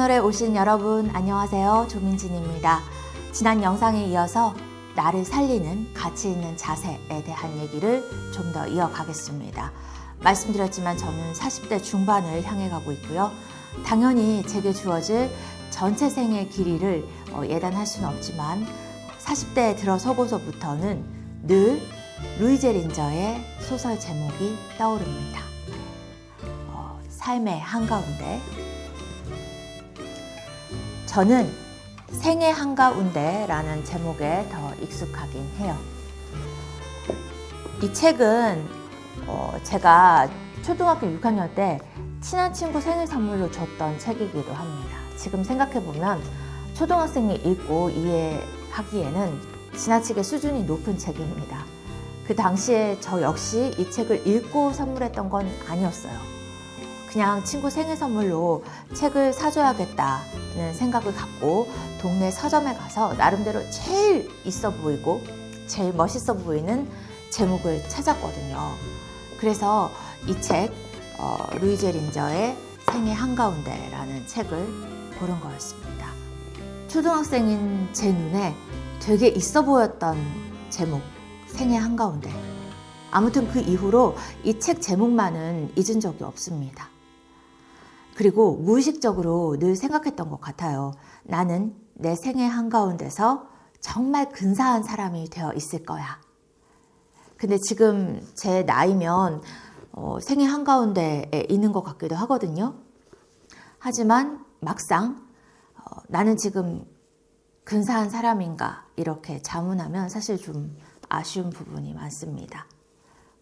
채널에 오신 여러분 안녕하세요. 조민진입니다. 지난 영상에 이어서 나를 살리는 가치 있는 자세에 대한 얘기를 좀 더 이어가겠습니다. 말씀드렸지만 저는 40대 중반을 향해 가고 있고요. 당연히 제게 주어질 전체 생의 길이를 예단할 수는 없지만 40대에 들어서고서부터는 늘 루이제 린저의 소설 제목이 떠오릅니다. 삶의 한가운데. 저는 생의 한가운데라는 제목에 더 익숙하긴 해요. 이 책은 제가 초등학교 6학년 때 친한 친구 생일 선물로 줬던 책이기도 합니다. 지금 생각해보면 초등학생이 읽고 이해하기에는 지나치게 수준이 높은 책입니다. 그 당시에 저 역시 이 책을 읽고 선물했던 건 아니었어요. 그냥 친구 생일 선물로 책을 사줘야겠다는 생각을 갖고 동네 서점에 가서 나름대로 제일 있어 보이고 제일 멋있어 보이는 제목을 찾았거든요. 그래서 이 책, 루이제 린저의 생의 한가운데라는 책을 고른 거였습니다. 초등학생인 제 눈에 되게 있어 보였던 제목, 생의 한가운데. 아무튼 그 이후로 이 책 제목만은 잊은 적이 없습니다. 그리고 무의식적으로 늘 생각했던 것 같아요. 나는 내 생의 한가운데서 정말 근사한 사람이 되어 있을 거야. 근데 지금 제 나이면 생의 한가운데에 있는 것 같기도 하거든요. 하지만 막상 나는 지금 근사한 사람인가 이렇게 자문하면 사실 좀 아쉬운 부분이 많습니다.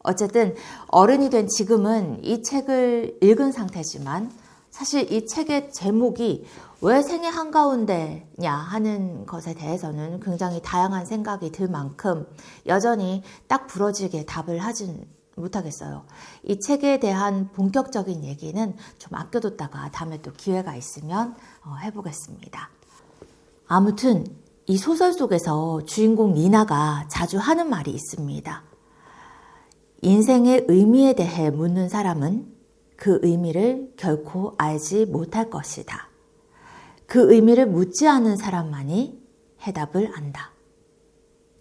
어쨌든 어른이 된 지금은 이 책을 읽은 상태지만 사실 이 책의 제목이 왜 생의 한가운데냐 하는 것에 대해서는 굉장히 다양한 생각이 들 만큼 여전히 딱 부러지게 답을 하진 못하겠어요. 이 책에 대한 본격적인 얘기는 좀 아껴뒀다가 다음에 또 기회가 있으면 해보겠습니다. 아무튼 이 소설 속에서 주인공 니나가 자주 하는 말이 있습니다. 인생의 의미에 대해 묻는 사람은 그 의미를 결코 알지 못할 것이다. 그 의미를 묻지 않은 사람만이 해답을 안다.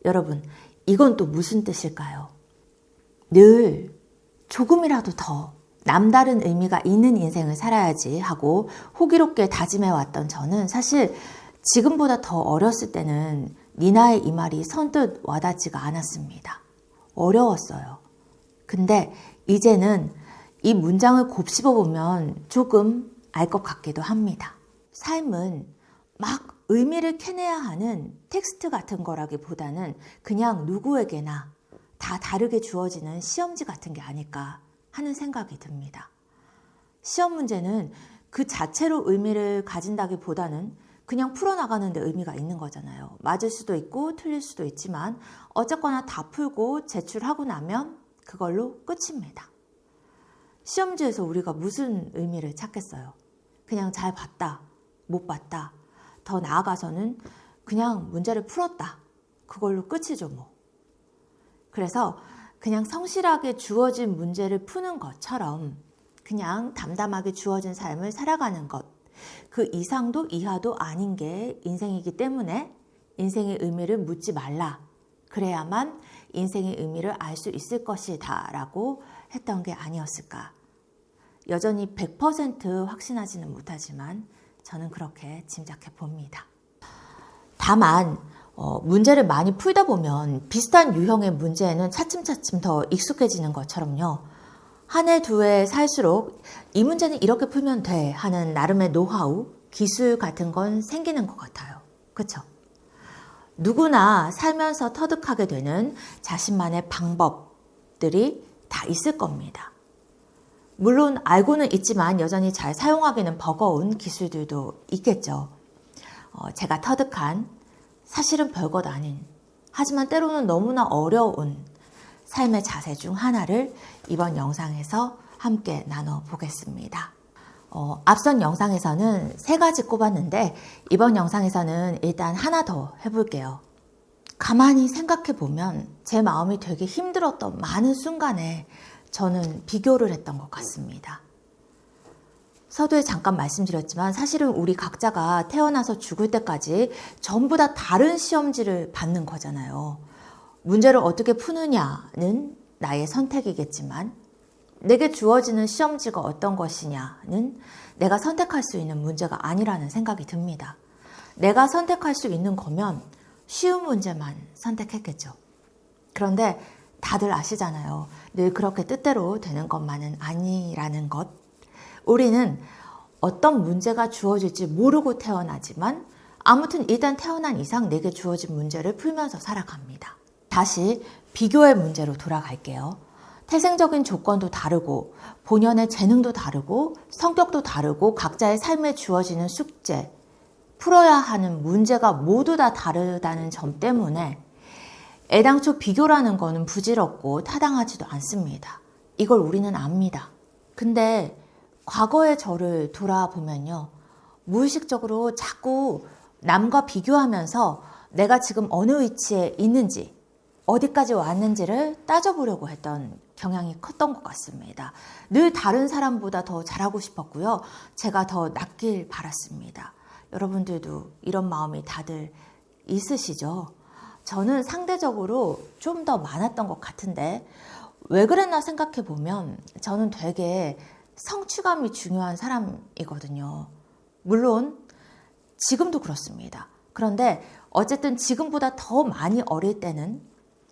여러분, 이건 또 무슨 뜻일까요? 늘 조금이라도 더 남다른 의미가 있는 인생을 살아야지 하고 호기롭게 다짐해왔던 저는 사실 지금보다 더 어렸을 때는 니나의 이 말이 선뜻 와닿지가 않았습니다. 어려웠어요. 근데 이제는 이 문장을 곱씹어보면 조금 알 것 같기도 합니다. 삶은 막 의미를 캐내야 하는 텍스트 같은 거라기보다는 그냥 누구에게나 다 다르게 주어지는 시험지 같은 게 아닐까 하는 생각이 듭니다. 시험 문제는 그 자체로 의미를 가진다기보다는 그냥 풀어나가는 데 의미가 있는 거잖아요. 맞을 수도 있고 틀릴 수도 있지만 어쨌거나 다 풀고 제출하고 나면 그걸로 끝입니다. 시험지에서 우리가 무슨 의미를 찾겠어요? 그냥 잘 봤다, 못 봤다. 더 나아가서는 그냥 문제를 풀었다. 그걸로 끝이죠, 뭐. 그래서 그냥 성실하게 주어진 문제를 푸는 것처럼 그냥 담담하게 주어진 삶을 살아가는 것. 그 이상도 이하도 아닌 게 인생이기 때문에 인생의 의미를 묻지 말라. 그래야만 인생의 의미를 알 수 있을 것이다 라고 했던 게 아니었을까. 여전히 100% 확신하지는 못하지만 저는 그렇게 짐작해 봅니다. 다만 문제를 많이 풀다 보면 비슷한 유형의 문제에는 차츰차츰 더 익숙해지는 것처럼요. 한 해 두 해 살수록 이 문제는 이렇게 풀면 돼 하는 나름의 노하우, 기술 같은 건 생기는 것 같아요. 그렇죠? 누구나 살면서 터득하게 되는 자신만의 방법들이 다 있을 겁니다. 물론 알고는 있지만 여전히 잘 사용하기는 버거운 기술들도 있겠죠. 제가 터득한 사실은 별것 아닌 하지만 때로는 너무나 어려운 삶의 자세 중 하나를 이번 영상에서 함께 나눠보겠습니다. 앞선 영상에서는 3가지 꼽았는데 이번 영상에서는 일단 하나 더 해볼게요. 가만히 생각해보면 제 마음이 되게 힘들었던 많은 순간에 저는 비교를 했던 것 같습니다. 서두에 잠깐 말씀드렸지만 사실은 우리 각자가 태어나서 죽을 때까지 전부 다 다른 시험지를 받는 거잖아요. 문제를 어떻게 푸느냐는 나의 선택이겠지만 내게 주어지는 시험지가 어떤 것이냐는 내가 선택할 수 있는 문제가 아니라는 생각이 듭니다. 내가 선택할 수 있는 거면 쉬운 문제만 선택했겠죠. 그런데 다들 아시잖아요. 늘 그렇게 뜻대로 되는 것만은 아니라는 것. 우리는 어떤 문제가 주어질지 모르고 태어나지만 아무튼 일단 태어난 이상 내게 주어진 문제를 풀면서 살아갑니다. 다시 비교의 문제로 돌아갈게요. 태생적인 조건도 다르고 본연의 재능도 다르고 성격도 다르고 각자의 삶에 주어지는 숙제, 풀어야 하는 문제가 모두 다 다르다는 점 때문에 애당초 비교라는 거는 부질없고 타당하지도 않습니다. 이걸 우리는 압니다. 근데 과거의 저를 돌아보면요. 무의식적으로 자꾸 남과 비교하면서 내가 지금 어느 위치에 있는지, 어디까지 왔는지를 따져보려고 했던 경향이 컸던 것 같습니다. 늘 다른 사람보다 더 잘하고 싶었고요. 제가 더 낫길 바랐습니다. 여러분들도 이런 마음이 다들 있으시죠? 저는 상대적으로 좀 더 많았던 것 같은데 왜 그랬나 생각해 보면 저는 되게 성취감이 중요한 사람이거든요. 물론 지금도 그렇습니다. 그런데 어쨌든 지금보다 더 많이 어릴 때는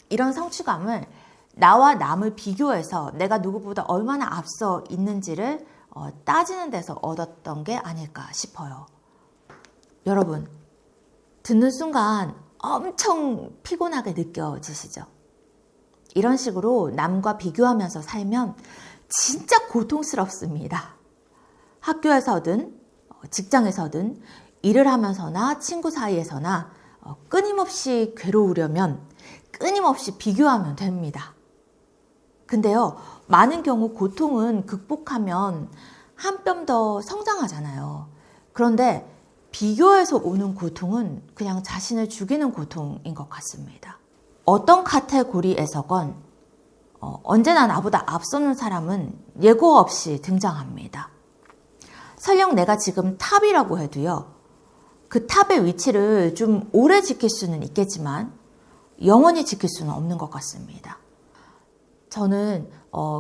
이런 성취감을 나와 남을 비교해서 내가 누구보다 얼마나 앞서 있는지를 따지는 데서 얻었던 게 아닐까 싶어요. 여러분, 듣는 순간 엄청 피곤하게 느껴지시죠? 이런 식으로 남과 비교하면서 살면 진짜 고통스럽습니다. 학교에서든 직장에서든 일을 하면서나 친구 사이에서나 끊임없이 괴로우려면 끊임없이 비교하면 됩니다. 근데요, 많은 경우 고통은 극복하면 한 뼘 더 성장하잖아요. 그런데 비교에서 오는 고통은 그냥 자신을 죽이는 고통인 것 같습니다. 어떤 카테고리에서건 언제나 나보다 앞서는 사람은 예고 없이 등장합니다. 설령 내가 지금 탑이라고 해도요. 그 탑의 위치를 좀 오래 지킬 수는 있겠지만 영원히 지킬 수는 없는 것 같습니다. 저는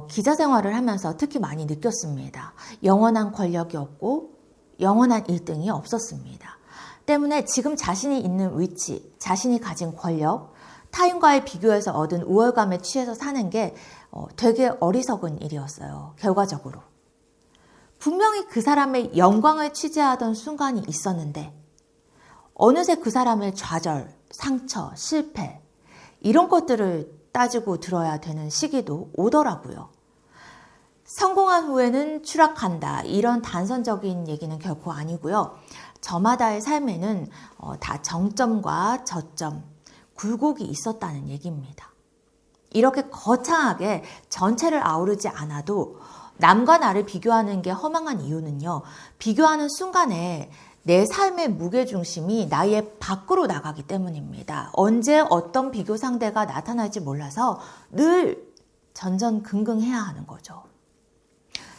기자 생활을 하면서 특히 많이 느꼈습니다. 영원한 권력이 없고 영원한 1등이 없었습니다. 때문에 지금 자신이 있는 위치, 자신이 가진 권력, 타인과의 비교해서 얻은 우월감에 취해서 사는 게 되게 어리석은 일이었어요. 결과적으로. 분명히 그 사람의 영광을 취재하던 순간이 있었는데 어느새 그 사람의 좌절, 상처, 실패 이런 것들을 따지고 들어야 되는 시기도 오더라고요. 성공한 후에는 추락한다 이런 단선적인 얘기는 결코 아니고요. 저마다의 삶에는 다 정점과 저점, 굴곡이 있었다는 얘기입니다. 이렇게 거창하게 전체를 아우르지 않아도 남과 나를 비교하는 게 허망한 이유는요. 비교하는 순간에 내 삶의 무게중심이 나의 밖으로 나가기 때문입니다. 언제 어떤 비교 상대가 나타날지 몰라서 늘 전전긍긍해야 하는 거죠.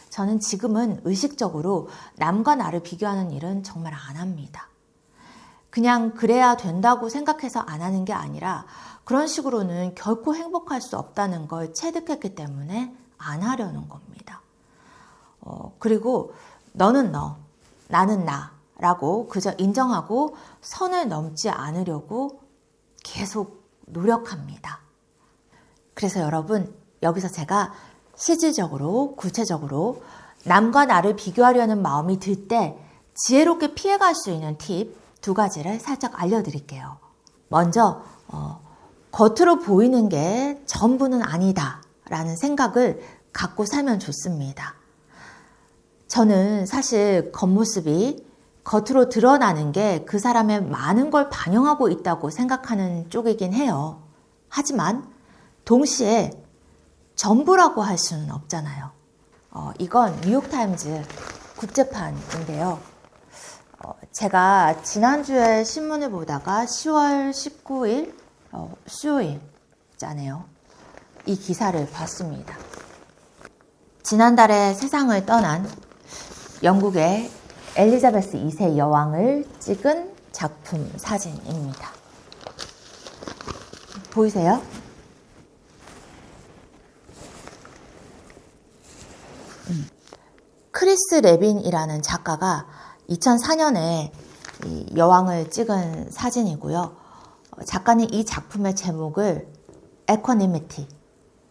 저는 지금은 의식적으로 남과 나를 비교하는 일은 정말 안 합니다. 그냥 그래야 된다고 생각해서 안 하는 게 아니라 그런 식으로는 결코 행복할 수 없다는 걸 체득했기 때문에 안 하려는 겁니다. 그리고 너는 너, 나는 나라고 그저 인정하고 선을 넘지 않으려고 계속 노력합니다. 그래서 여러분, 여기서 제가 실질적으로, 구체적으로 남과 나를 비교하려는 마음이 들 때 지혜롭게 피해갈 수 있는 팁 2가지를 살짝 알려드릴게요. 먼저 겉으로 보이는 게 전부는 아니다 라는 생각을 갖고 살면 좋습니다. 저는 사실 겉모습이 겉으로 드러나는 게 그 사람의 많은 걸 반영하고 있다고 생각하는 쪽이긴 해요. 하지만 동시에 전부라고 할 수는 없잖아요. 이건 뉴욕타임즈 국제판인데요. 제가 지난주에 신문을 보다가 10월 19일 수요일자네요. 이 기사를 봤습니다. 지난달에 세상을 떠난 영국의 엘리자베스 2세 여왕을 찍은 작품 사진입니다. 보이세요? 크리스 레빈이라는 작가가 2004년에 이 여왕을 찍은 사진이고요. 작가는 이 작품의 제목을 equanimity,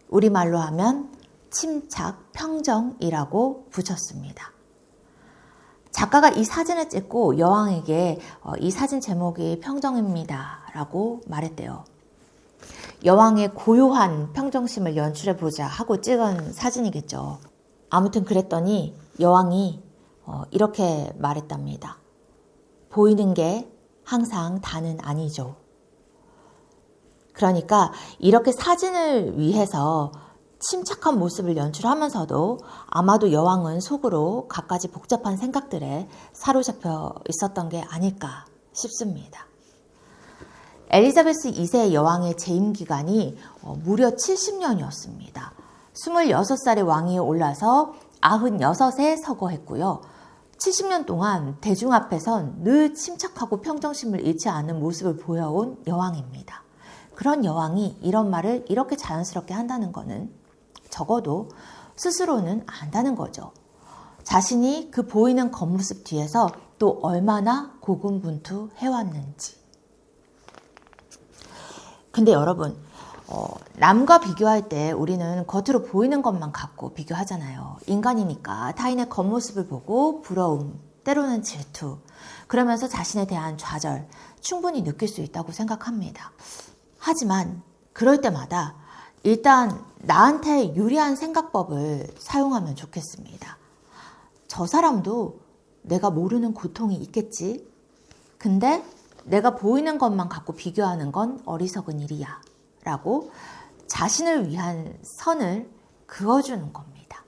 우리말로 하면 침착, 평정이라고 붙였습니다. 작가가 이 사진을 찍고 여왕에게 이 사진 제목이 평정입니다 라고 말했대요. 여왕의 고요한 평정심을 연출해보자 하고 찍은 사진이겠죠. 아무튼 그랬더니 여왕이 이렇게 말했답니다. 보이는 게 항상 다는 아니죠. 그러니까 이렇게 사진을 위해서 침착한 모습을 연출하면서도 아마도 여왕은 속으로 갖가지 복잡한 생각들에 사로잡혀 있었던 게 아닐까 싶습니다. 엘리자베스 2세 여왕의 재임 기간이 무려 70년이었습니다. 26살의 왕위에 올라서 96에 서거했고요. 70년 동안 대중 앞에선 늘 침착하고 평정심을 잃지 않은 모습을 보여온 여왕입니다. 그런 여왕이 이런 말을 이렇게 자연스럽게 한다는 것은 적어도 스스로는 안다는 거죠. 자신이 그 보이는 겉모습 뒤에서 또 얼마나 고군분투해왔는지. 근데 여러분, 남과 비교할 때 우리는 겉으로 보이는 것만 갖고 비교하잖아요. 인간이니까 타인의 겉모습을 보고 부러움, 때로는 질투, 그러면서 자신에 대한 좌절 충분히 느낄 수 있다고 생각합니다. 하지만 그럴 때마다 일단 나한테 유리한 생각법을 사용하면 좋겠습니다. 저 사람도 내가 모르는 고통이 있겠지. 근데 내가 보이는 것만 갖고 비교하는 건 어리석은 일이야 라고 자신을 위한 선을 그어주는 겁니다.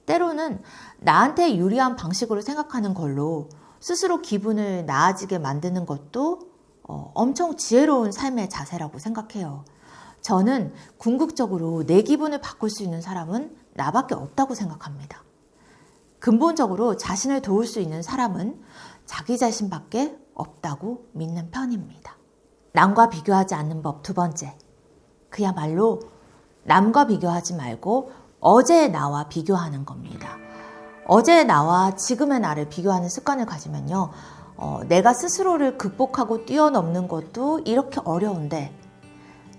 때로는 나한테 유리한 방식으로 생각하는 걸로 스스로 기분을 나아지게 만드는 것도 엄청 지혜로운 삶의 자세라고 생각해요. 저는 궁극적으로 내 기분을 바꿀 수 있는 사람은 나밖에 없다고 생각합니다. 근본적으로 자신을 도울 수 있는 사람은 자기 자신밖에 없다고 믿는 편입니다. 남과 비교하지 않는 법 두 번째. 그야말로 남과 비교하지 말고 어제의 나와 비교하는 겁니다. 어제의 나와 지금의 나를 비교하는 습관을 가지면요. 내가 스스로를 극복하고 뛰어넘는 것도 이렇게 어려운데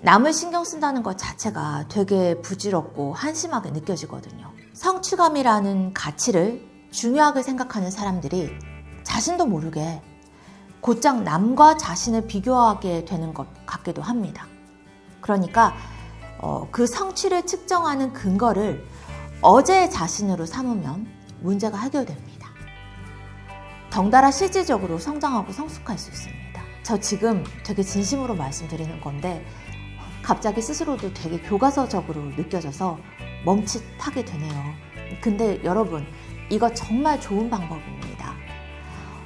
남을 신경 쓴다는 것 자체가 되게 부질없고 한심하게 느껴지거든요. 성취감이라는 가치를 중요하게 생각하는 사람들이 자신도 모르게 곧장 남과 자신을 비교하게 되는 것 같기도 합니다. 그러니까 그 성취를 측정하는 근거를 어제의 자신으로 삼으면 문제가 해결됩니다. 덩달아 실질적으로 성장하고 성숙할 수 있습니다. 저 지금 되게 진심으로 말씀드리는 건데 갑자기 스스로도 되게 교과서적으로 느껴져서 멈칫하게 되네요. 근데 여러분, 이거 정말 좋은 방법입니다.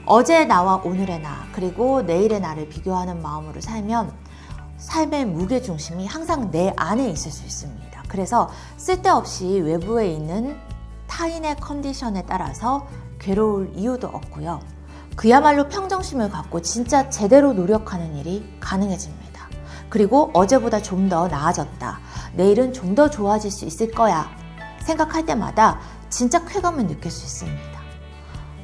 어제의 나와 오늘의 나, 그리고 내일의 나를 비교하는 마음으로 살면 삶의 무게중심이 항상 내 안에 있을 수 있습니다. 그래서 쓸데없이 외부에 있는 타인의 컨디션에 따라서 괴로울 이유도 없고요. 그야말로 평정심을 갖고 진짜 제대로 노력하는 일이 가능해집니다. 그리고 어제보다 좀 더 나아졌다. 내일은 좀 더 좋아질 수 있을 거야. 생각할 때마다 진짜 쾌감을 느낄 수 있습니다.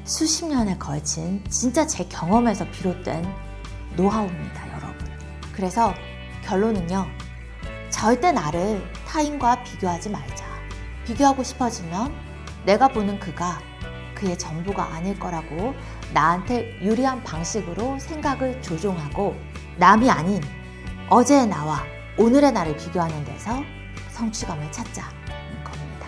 수십 년에 걸친 진짜 제 경험에서 비롯된 노하우입니다, 여러분. 그래서 결론은요. 절대 나를 타인과 비교하지 말자. 비교하고 싶어지면 내가 보는 그가 그의 전부가 아닐 거라고 나한테 유리한 방식으로 생각을 조종하고 남이 아닌 어제의 나와 오늘의 나를 비교하는 데서 성취감을 찾자는 겁니다.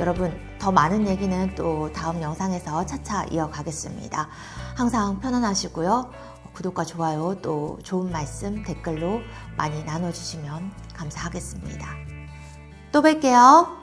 여러분, 더 많은 얘기는 또 다음 영상에서 차차 이어가겠습니다. 항상 편안하시고요. 구독과 좋아요, 또 좋은 말씀 댓글로 많이 나눠주시면 감사하겠습니다. 또 뵐게요.